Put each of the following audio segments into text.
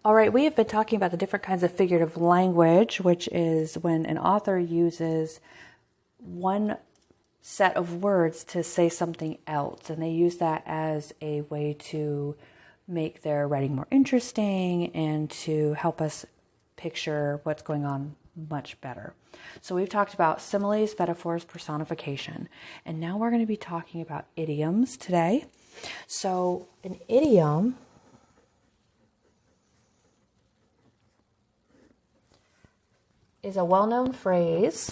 All right, we have been talking about the different kinds of figurative language, which is when an author uses one set of words to say something else, and they use that as a way to make their writing more interesting and to help us picture what's going on much better. So we've talked about similes, metaphors, personification, and now we're going to be talking about idioms today. So an idiom is a well-known phrase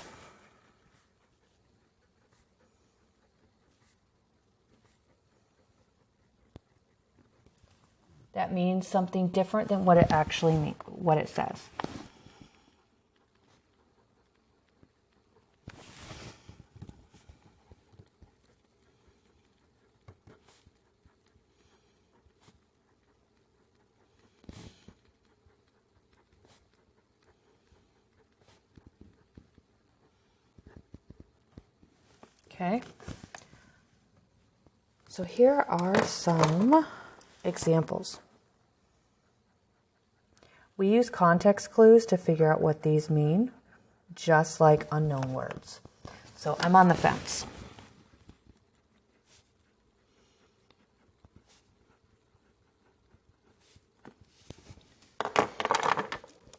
that means something different than what it actually means, what it says. Okay, so here are some examples. We use context clues to figure out what these mean, just like unknown words. So I'm on the fence.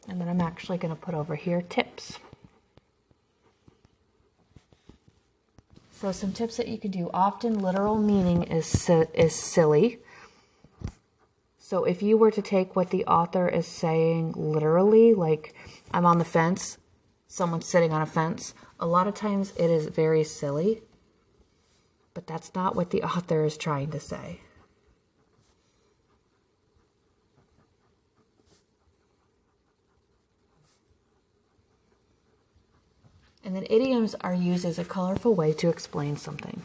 And then I'm actually going to put over here tips. So some tips that you can do. Often literal meaning is silly. So if you were to take what the author is saying literally, like I'm on the fence, someone's sitting on a fence, a lot of times it is very silly, but that's not what the author is trying to say. And then idioms are used as a colorful way to explain something.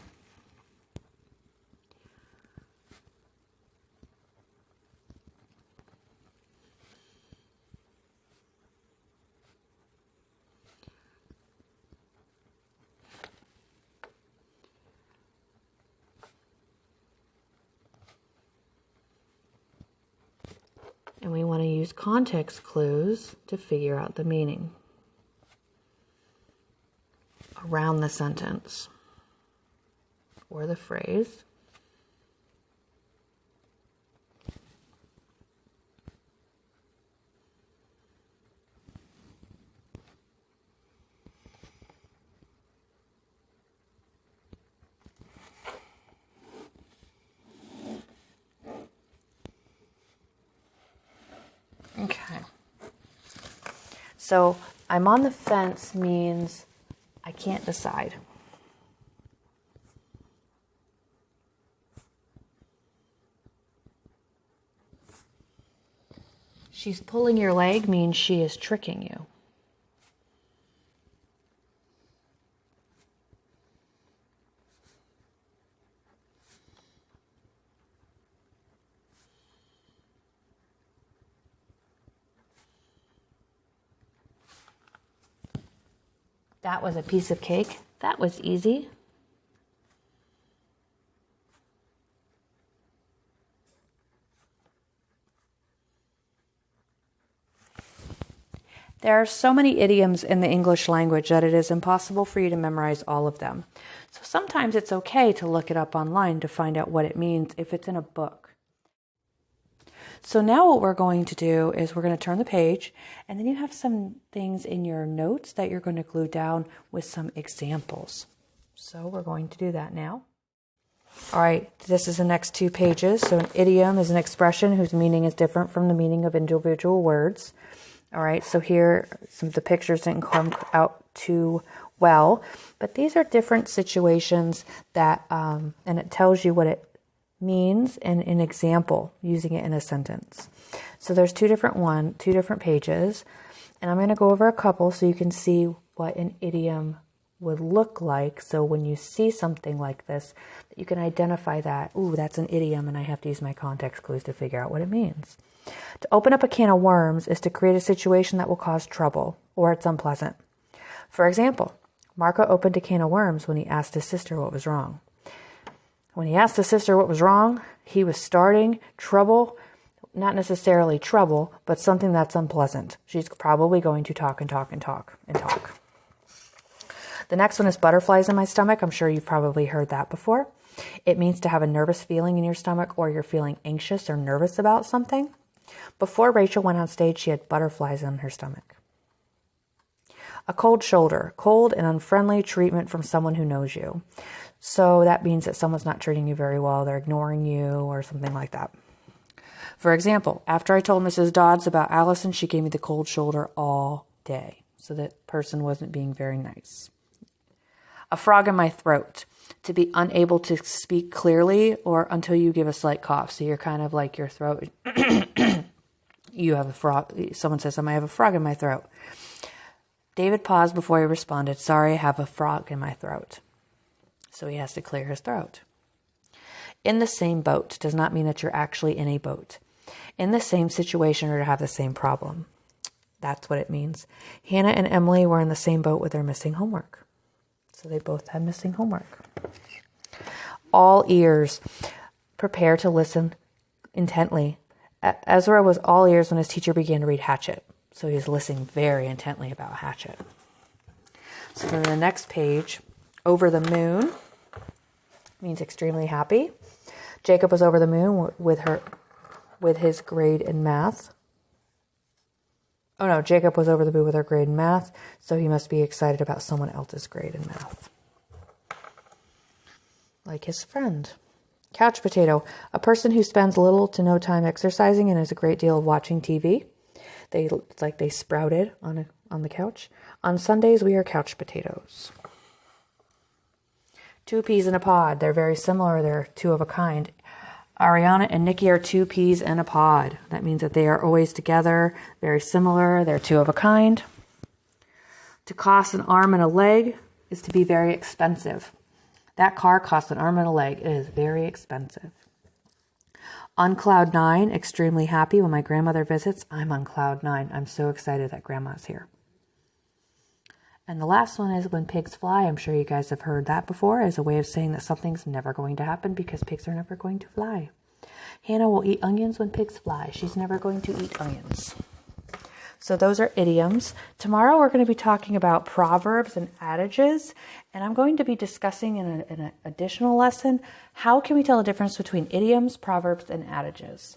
And we want to use context clues to figure out the meaning around the sentence or the phrase. Okay. So I'm on the fence means I can't decide. She's pulling your leg means she is tricking you. That was a piece of cake. That was easy. There are so many idioms in the English language that it is impossible for you to memorize all of them. So sometimes it's okay to look it up online to find out what it means if it's in a book. So now what we're going to do is we're going to turn the page, and then you have some things in your notes that you're going to glue down with some examples. So we're going to do that now. All right, this is the next 2 pages. So an idiom is an expression whose meaning is different from the meaning of individual words. All right, so here, some of the pictures didn't come out too well, but these are different situations that, and it tells you what it means and an example using it in a sentence. So there's two different pages, and I'm going to go over a couple so you can see what an idiom would look like. So when you see something like this, you can identify that, ooh, that's an idiom, and I have to use my context clues to figure out what it means. To open up a can of worms is to create a situation that will cause trouble, or it's unpleasant. For example, Marco opened a can of worms when he asked his sister what was wrong. When he asked his sister what was wrong, he was starting trouble not necessarily trouble, but something that's unpleasant. She's probably going to talk and talk and talk and talk. The next one is butterflies in my stomach. I'm sure you've probably heard that before. It means to have a nervous feeling in your stomach, or you're feeling anxious or nervous about something. Before Rachel went on stage, she had butterflies in her stomach. A cold shoulder, cold and unfriendly treatment from someone who knows you. So that means that someone's not treating you very well, they're ignoring you or something like that. For example, after I told Mrs. Dodds about Allison, she gave me the cold shoulder all day. So that person wasn't being very nice. A frog in my throat, to be unable to speak clearly or until you give a slight cough. So you're kind of like your throat, you have a frog, someone says, I have a frog in my throat. David paused before he responded, sorry, I have a frog in my throat. So he has to clear his throat. In the same boat does not mean that you're actually in a boat. In the same situation or to have the same problem. That's what it means. Hannah and Emily were in the same boat with their missing homework. So they both had missing homework. All ears. Prepare to listen intently. Ezra was all ears when his teacher began to read Hatchet. So he was listening very intently about Hatchet. So then the next page, over the moon, means extremely happy. Jacob was over the moon with his grade in math. Oh no, Jacob was over the moon with her grade in math, so he must be excited about someone else's grade in math. Like his friend. Couch potato, a person who spends little to no time exercising and has a great deal of watching TV. It's like they sprouted on the couch. On Sundays, we are couch potatoes. Two peas in a pod. They're very similar. They're two of a kind. Ariana and Nikki are two peas in a pod. That means that they are always together, very similar. They're two of a kind. To cost an arm and a leg is to be very expensive. That car costs an arm and a leg. It is very expensive. On cloud 9, extremely happy when my grandmother visits. I'm on cloud 9. I'm so excited that grandma's here. And the last one is when pigs fly. I'm sure you guys have heard that before as a way of saying that something's never going to happen because pigs are never going to fly. Hannah will eat onions when pigs fly. She's never going to eat onions. So those are idioms. Tomorrow we're going to be talking about proverbs and adages. And I'm going to be discussing in an additional lesson, how can we tell the difference between idioms, proverbs, and adages?